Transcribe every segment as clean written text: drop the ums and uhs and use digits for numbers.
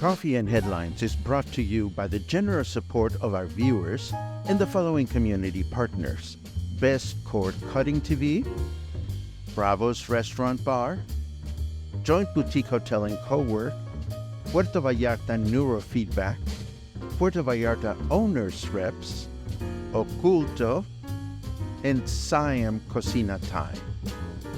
Coffee and Headlines is brought to you by the generous support of our viewers and the following community partners: Best Cord Cutting TV, Bravo's Restaurant Bar, Joint Boutique Hotel and Cowork, Puerto Vallarta Neurofeedback, Puerto Vallarta Owners Reps, Oculto, and Siam Cocina Time.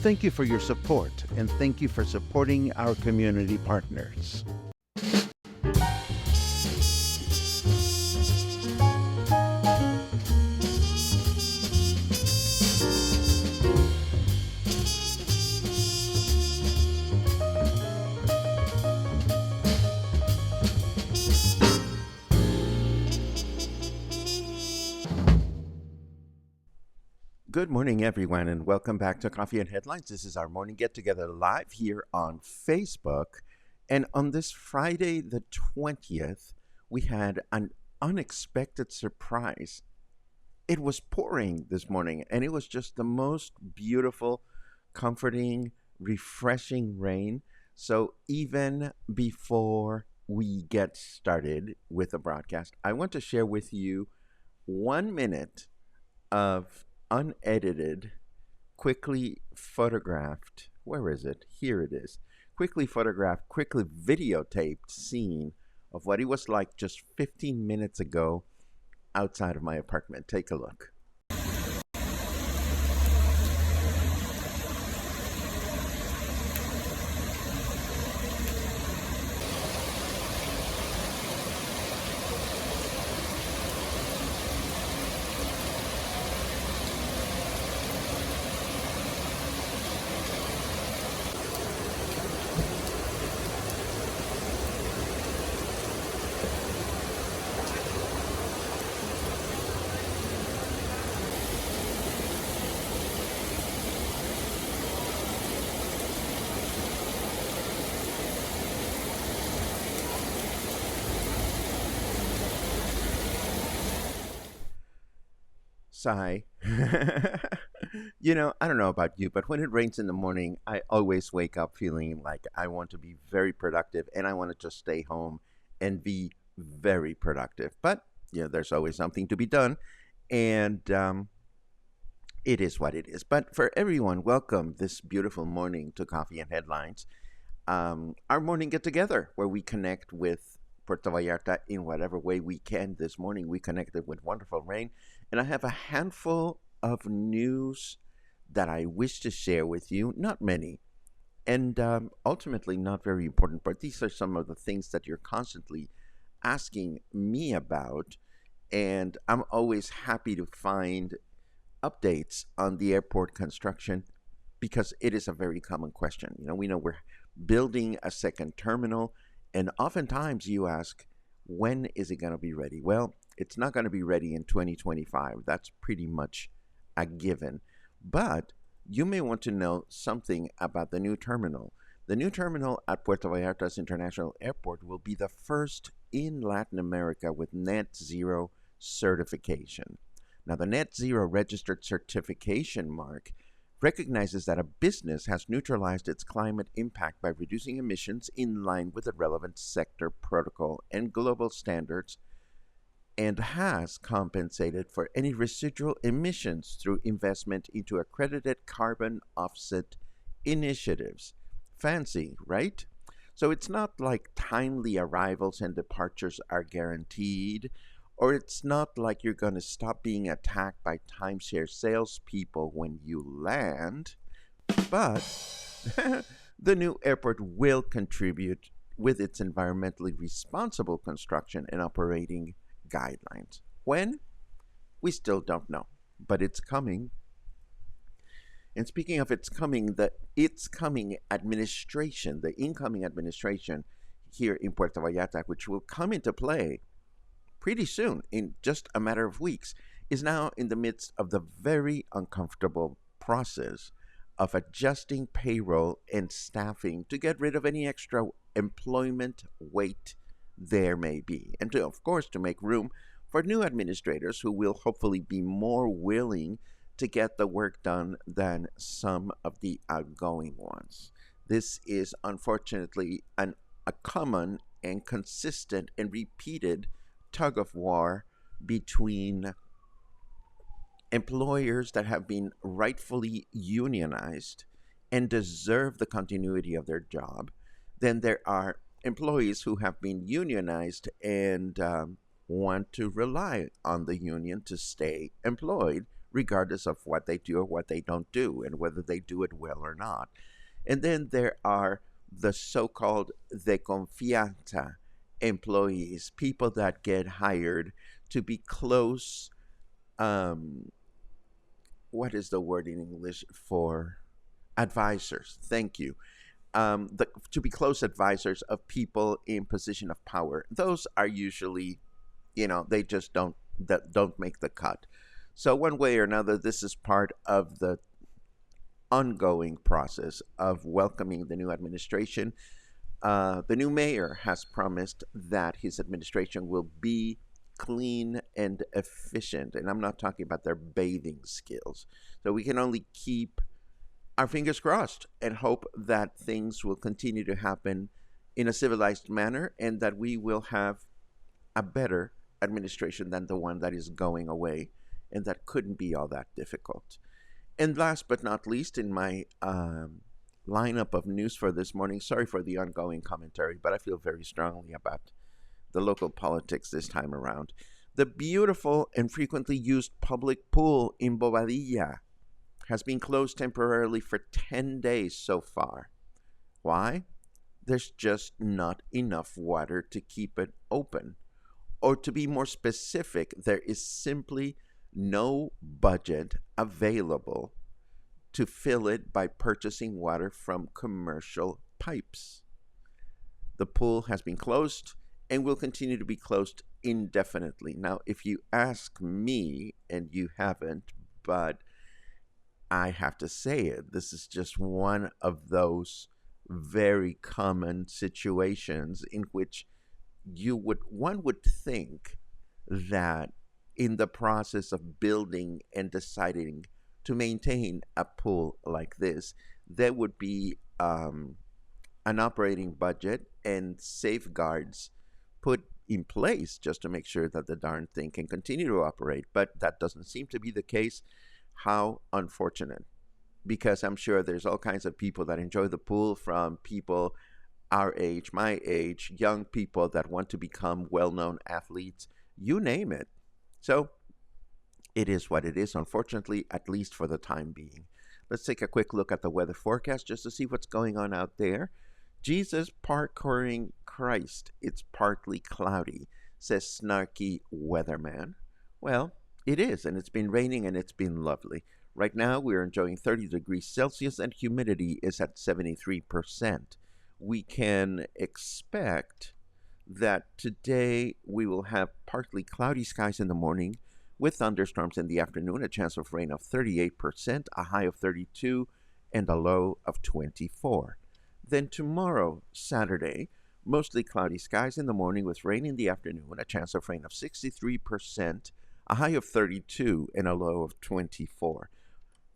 Thank you for your support, and thank you for supporting our community partners. Good morning, everyone, and welcome back to Coffee and Headlines. This is our morning get-together live here on Facebook. And on this Friday, the 20th, we had an unexpected surprise. It was pouring this morning, and it was just the most beautiful, comforting, refreshing rain. So even before we get started with the broadcast, I want to share with you 1 minute of unedited, quickly photographed, where is it? Here it is. Quickly photographed, quickly videotaped scene of what it was like just 15 minutes ago outside of my apartment. Take a look. Sigh. I don't know about you, but when it rains in the morning, I always wake up feeling like I want to be very productive and I want to just stay home and be very productive. But, there's always something to be done, and it is what it is. But for everyone, welcome this beautiful morning to Coffee and Headlines, our morning get-together where we connect with Puerto Vallarta in whatever way we can. This morning we connected with wonderful rain, and I have a handful of news that I wish to share with you. Not many, and ultimately not very important, but these are some of the things that you're constantly asking me about, and I'm always happy to find updates on the airport construction because it is a very common question. We know we're building a second terminal, and oftentimes you ask, when is it going to be ready? Well, it's not going to be ready in 2025. That's pretty much a given. But you may want to know something about the new terminal. The new terminal at Puerto Vallarta's International Airport will be the first in Latin America with net zero certification. Now, the net zero registered certification mark recognizes that a business has neutralized its climate impact by reducing emissions in line with the relevant sector protocol and global standards, and has compensated for any residual emissions through investment into accredited carbon offset initiatives. Fancy, right? So it's not like timely arrivals and departures are guaranteed, or it's not like you're going to stop being attacked by timeshare salespeople when you land, but the new airport will contribute with its environmentally responsible construction and operating guidelines. When? We still don't know, but it's coming. And speaking of it's coming, the incoming administration here in Puerto Vallarta, which will come into play pretty soon, in just a matter of weeks, is now in the midst of the very uncomfortable process of adjusting payroll and staffing to get rid of any extra employment weight there may be, and to, of course, to make room for new administrators who will hopefully be more willing to get the work done than some of the outgoing ones. This is unfortunately an a common and consistent and repeated tug of war between employers that have been rightfully unionized and deserve the continuity of their job. Then there are employees who have been unionized and want to rely on the union to stay employed, regardless of what they do or what they don't do, and whether they do it well or not. And then there are the so called de confianza employees, people that get hired to be close. Um, what is the word in English for advisors? Thank you. To be close advisors of people in position of power. Those are usually, they just don't make the cut. So one way or another, this is part of the ongoing process of welcoming the new administration. The new mayor has promised that his administration will be clean and efficient. And I'm not talking about their bathing skills. So we can only keep our fingers crossed and hope that things will continue to happen in a civilized manner and that we will have a better administration than the one that is going away, and that couldn't be all that difficult. And last but not least, in my lineup of news for this morning, sorry for the ongoing commentary, but I feel very strongly about the local politics this time around. The beautiful and frequently used public pool in Bobadilla has been closed temporarily for 10 days so far. Why? There's just not enough water to keep it open. Or to be more specific, there is simply no budget available to fill it by purchasing water from commercial pipes. The pool has been closed and will continue to be closed indefinitely. Now, if you ask me, and you haven't, but I have to say it, this is just one of those very common situations in which one would think that in the process of building and deciding to maintain a pool like this, there would be an operating budget and safeguards put in place just to make sure that the darn thing can continue to operate. But that doesn't seem to be the case. How unfortunate. Because I'm sure there's all kinds of people that enjoy the pool, from people our age, my age, young people that want to become well-known athletes, you name it. So it is what it is, unfortunately, at least for the time being. Let's take a quick look at the weather forecast just to see what's going on out there. Jesus parkouring Christ. It's partly cloudy, says snarky weatherman. Well, it is, and it's been raining and it's been lovely. Right now, we're enjoying 30 degrees Celsius and humidity is at 73%. We can expect that today we will have partly cloudy skies in the morning with thunderstorms in the afternoon, a chance of rain of 38%, a high of 32, and a low of 24. Then tomorrow, Saturday, mostly cloudy skies in the morning with rain in the afternoon, a chance of rain of 63%, a high of 32, and a low of 24.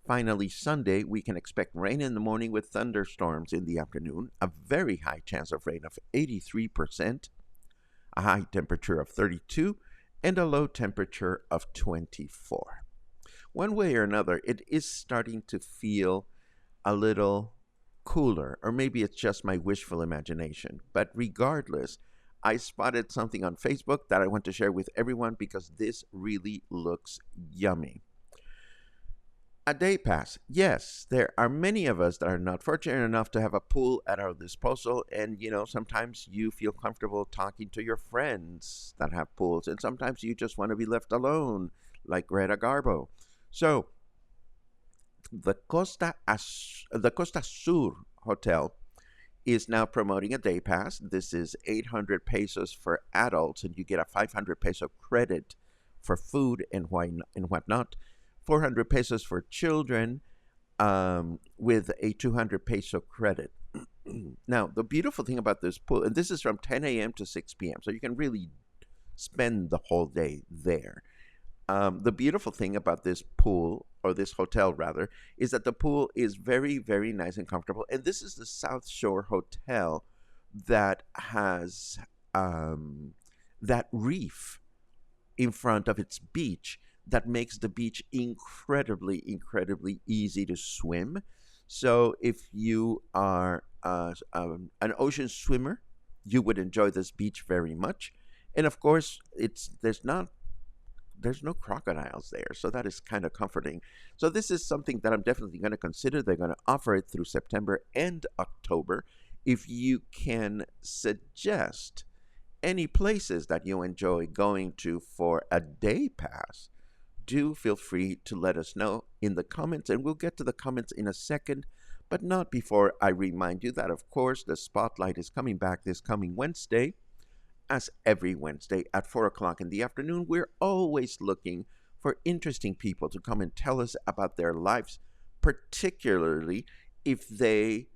Finally, Sunday, we can expect rain in the morning with thunderstorms in the afternoon, a very high chance of rain of 83%, a high temperature of 32, and a low temperature of 24. One way or another, it is starting to feel a little cooler, or maybe it's just my wishful imagination. But regardless, I spotted something on Facebook that I want to share with everyone because this really looks yummy. A day pass. Yes, there are many of us that are not fortunate enough to have a pool at our disposal. And, sometimes you feel comfortable talking to your friends that have pools. And sometimes you just want to be left alone, like Greta Garbo. So, the Costa Sur Hotel is now promoting a day pass. This is 800 pesos for adults, and you get a 500 peso credit for food and whatnot. 400 pesos for children with a 200 peso credit. Now, the beautiful thing about this pool, and this is from 10 a.m. to 6 p.m., so you can really spend the whole day there. The beautiful thing about this pool, or this hotel rather, is that the pool is very, very nice and comfortable. And this is the South Shore Hotel that has that reef in front of its beach that makes the beach incredibly, incredibly easy to swim. So if you are an ocean swimmer, you would enjoy this beach very much. And of course, there's no crocodiles there, so that is kind of comforting. So this is something that I'm definitely going to consider. They're going to offer it through September and October. If you can suggest any places that you enjoy going to for a day pass, do feel free to let us know in the comments, and we'll get to the comments in a second, but not before I remind you that, of course, the spotlight is coming back this coming Wednesday. As every Wednesday at 4 o'clock in the afternoon, we're always looking for interesting people to come and tell us about their lives, particularly if they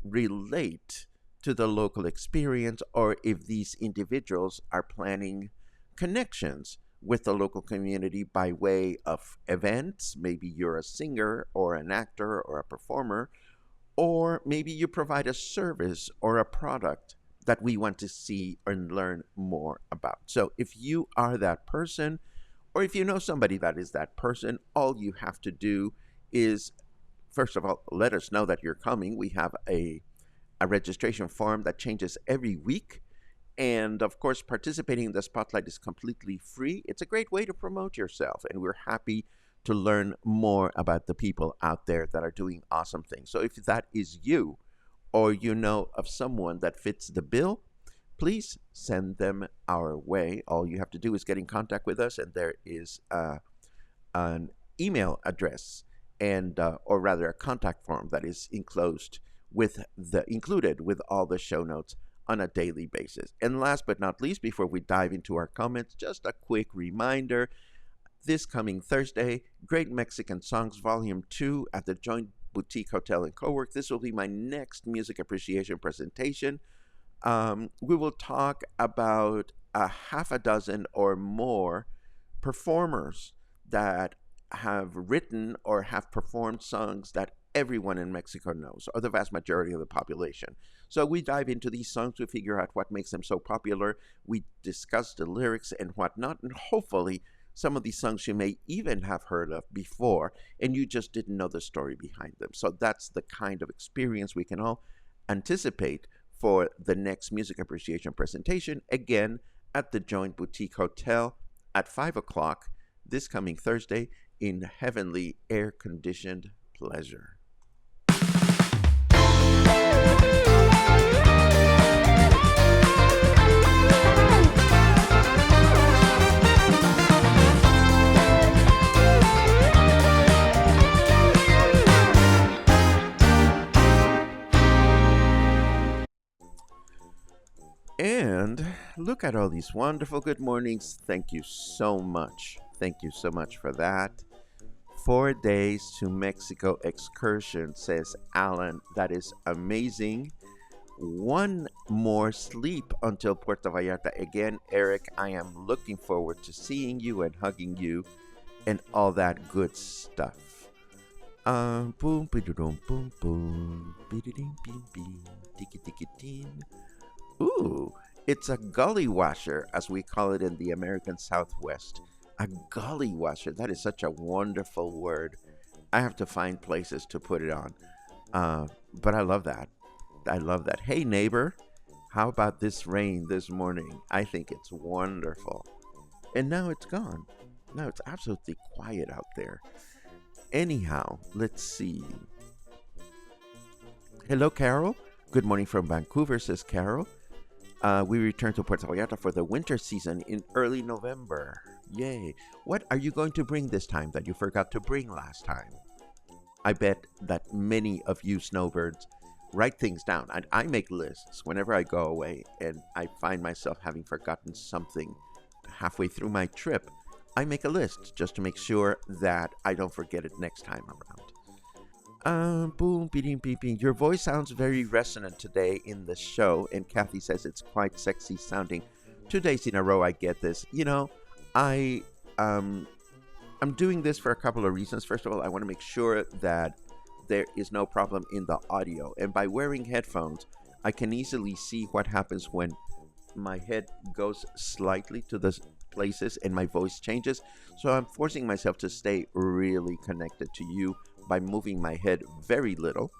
relate to the local experience or if these individuals are planning connections with the local community by way of events. Maybe you're a singer or an actor or a performer, or maybe you provide a service or a product that we want to see and learn more about. So if you are that person, or if you know somebody that is that person, all you have to do is, first of all, let us know that you're coming. We have a registration form that changes every week. And of course, participating in the spotlight is completely free. It's a great way to promote yourself, and we're happy to learn more about the people out there that are doing awesome things. So if that is you, or you know of someone that fits the bill, please send them our way. All you have to do is get in contact with us, and there is an email address and, or rather, a contact form that is included with all the show notes on a daily basis. And last but not least, before we dive into our comments, just a quick reminder. This coming Thursday, Great Mexican Songs Volume 2 at the Joint Boutique Hotel and Cowork. This will be my next music appreciation presentation. We will talk about a half a dozen or more performers that have written or have performed songs that everyone in Mexico knows, or the vast majority of the population. So we dive into these songs, we figure out what makes them so popular, we discuss the lyrics and whatnot, and hopefully some of these songs you may even have heard of before, and you just didn't know the story behind them. So that's the kind of experience we can all anticipate for the next music appreciation presentation, again at the Joint Boutique Hotel at 5 o'clock this coming Thursday in heavenly air-conditioned pleasure. And look at all these wonderful good mornings. Thank you so much. Thank you so much for that. 4 days to Mexico excursion, says Alan. That is amazing. One more sleep until Puerto Vallarta. Again, Eric, I am looking forward to seeing you and hugging you and all that good stuff. Boom, boom, boom, boom, tiki tiki tin. Ooh, it's a gully washer, as we call it in the American Southwest. A gully washer. That is such a wonderful word. I have to find places to put it on. But I love that. I love that. Hey, neighbor, how about this rain this morning? I think it's wonderful. And now it's gone. Now it's absolutely quiet out there. Anyhow, let's see. Hello, Carol. Good morning from Vancouver, says Carol. We return to Puerto Vallarta for the winter season in early November. Yay. What are you going to bring this time that you forgot to bring last time? I bet that many of you snowbirds write things down. I make lists whenever I go away and I find myself having forgotten something halfway through my trip. I make a list just to make sure that I don't forget it next time around. Boom, beating, beeping. Your voice sounds very resonant today in the show, and Kathy says it's quite sexy sounding. 2 days in a row, I get this. You know, I'm doing this for a couple of reasons. First of all, I want to make sure that there is no problem in the audio, and by wearing headphones, I can easily see what happens when my head goes slightly to the places and my voice changes. So I'm forcing myself to stay really connected to you by moving my head very little.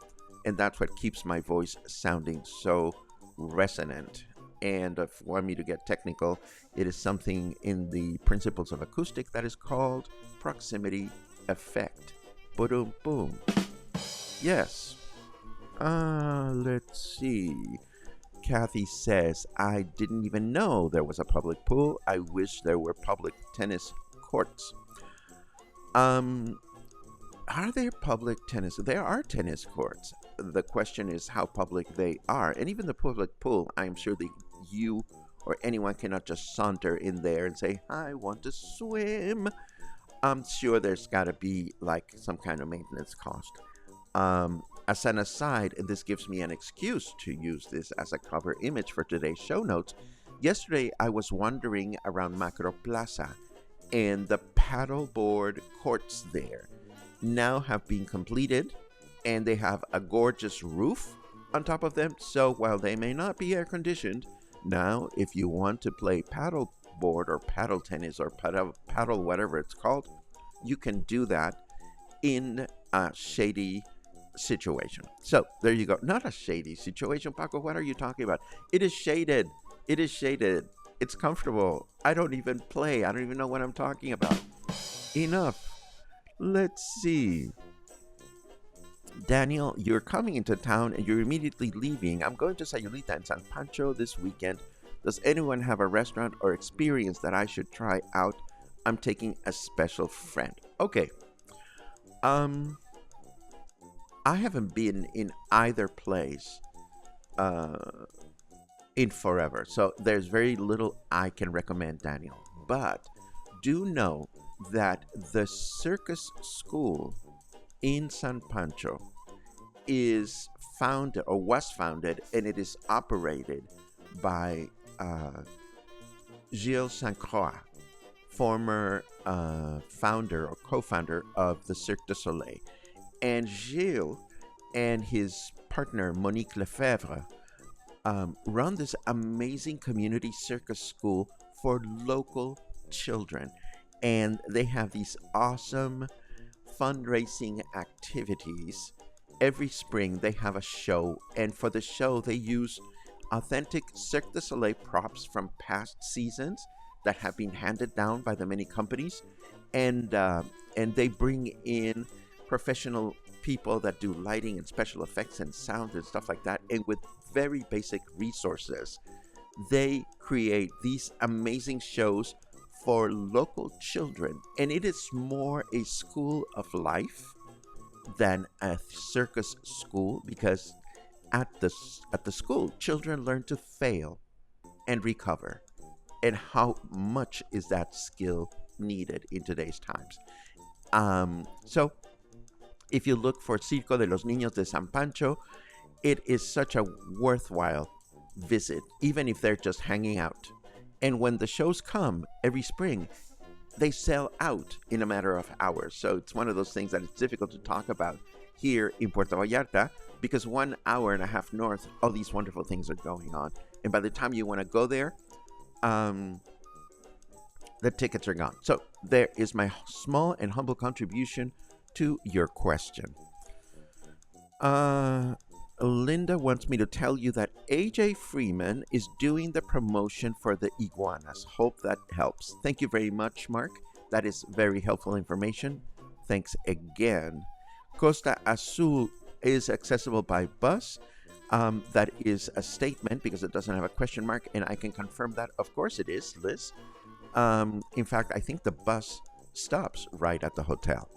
And that's what keeps my voice sounding so resonant. And if you want me to get technical, it is something in the principles of acoustic that is called proximity effect. Boom, boom. Yes. Let's see. Kathy says, I didn't even know there was a public pool. I wish there were public tennis courts. Are there public tennis? There are tennis courts. The question is how public they are. And even the public pool, I'm sure that you or anyone cannot just saunter in there and say, I want to swim. I'm sure there's got to be like some kind of maintenance cost. As an aside, and this gives me an excuse to use this as a cover image for today's show notes. Yesterday, I was wandering around Macro Plaza, and the paddleboard courts there now have been completed, and they have a gorgeous roof on top of them. So while they may not be air conditioned, now if you want to play paddleboard or paddle tennis or paddle whatever it's called, you can do that in a shady situation. So there you go. Not a shady situation, Paco. What are you talking about? It is shaded. It is shaded. It's comfortable. I don't even play. I don't even know what I'm talking about. Enough. Let's see. Daniel, you're coming into town and you're immediately leaving. I'm going to Sayulita and San Pancho this weekend. Does anyone have a restaurant or experience that I should try out? I'm taking a special friend. Okay. I haven't been in either place in forever, so there's very little I can recommend, Daniel. But do know that the circus school in San Pancho is founded or was founded, and it is operated by Gilles St. Croix, former founder or co-founder of the Cirque du Soleil. And Gilles and his partner Monique Lefebvre run this amazing community circus school for local children. And they have these awesome fundraising activities. Every spring they have a show, and for the show they use authentic Cirque du Soleil props from past seasons that have been handed down by the many companies, and they bring in professional people that do lighting and special effects and sound and stuff like that, and with very basic resources they create these amazing shows for local children. And it is more a school of life than a circus school, because at the school children learn to fail and recover, and how much is that skill needed in today's times. So if you look for Circo de los Niños de San Pancho, it is such a worthwhile visit, even if they're just hanging out. And when the shows come every spring, they sell out in a matter of hours. So it's one of those things that it's difficult to talk about here in Puerto Vallarta, because 1 hour and a half north, all these wonderful things are going on. And by the time you want to go there, the tickets are gone. So there is my small and humble contribution to your question. Linda wants me to tell you that AJ Freeman is doing the promotion for the iguanas. Hope that helps. Thank you very much, Mark. That is very helpful information. Thanks again. Costa Azul is accessible by bus. That is a statement because it doesn't have a question mark, and I can confirm that. Of course it is, Liz. In fact, I think the bus stops right at the hotel.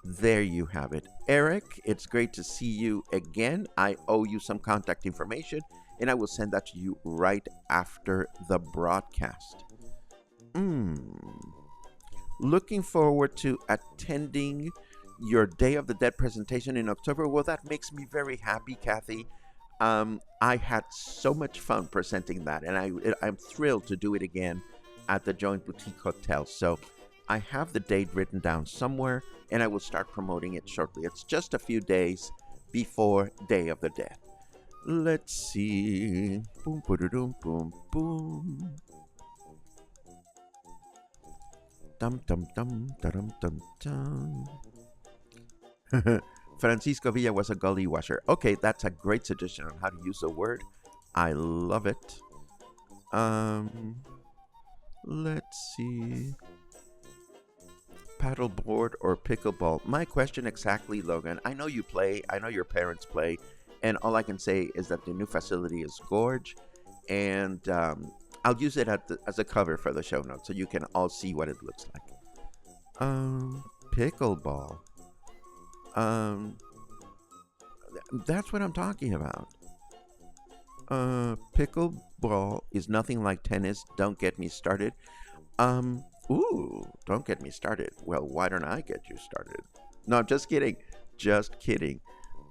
There you have it. Eric, it's great to see you again. I owe you some contact information, and I will send that to you right after the broadcast. Looking forward to attending your Day of the Dead presentation in October. Well, that makes me very happy, Kathy. I had so much fun presenting that, and I'm thrilled to do it again at the Joint Boutique Hotel. So I have the date written down somewhere, and I will start promoting it shortly. It's just a few days before Day of the Dead. Let's see. Boom, boom, boom, boom. Dum, dum, dum, dum, dum, dum. Francisco Villa was a gully washer. Okay, that's a great suggestion on how to use a word. I love it. Um, let's see. Paddleboard or pickleball? My question exactly, Logan. I know you play. I know your parents play, and all I can say is that the new facility is gorge, and I'll use it as a cover for the show notes so you can all see what it looks like. Pickleball. Um, that's what I'm talking about. Pickleball is nothing like tennis. Don't get me started. Ooh, don't get me started. Well, why don't I get you started? No, just kidding. Just kidding.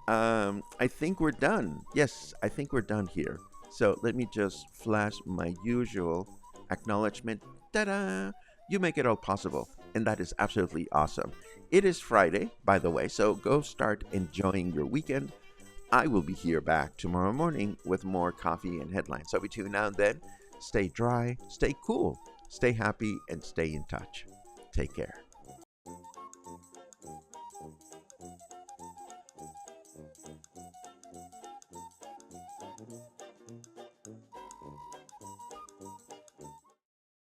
I think we're done. Yes, I think we're done here. So let me just flash my usual acknowledgement. Ta-da! You make it all possible, and that is absolutely awesome. It is Friday, by the way, so go start enjoying your weekend. I will be here back tomorrow morning with more coffee and headlines. So between now and then, stay dry, stay cool, stay happy, and stay in touch. Take care.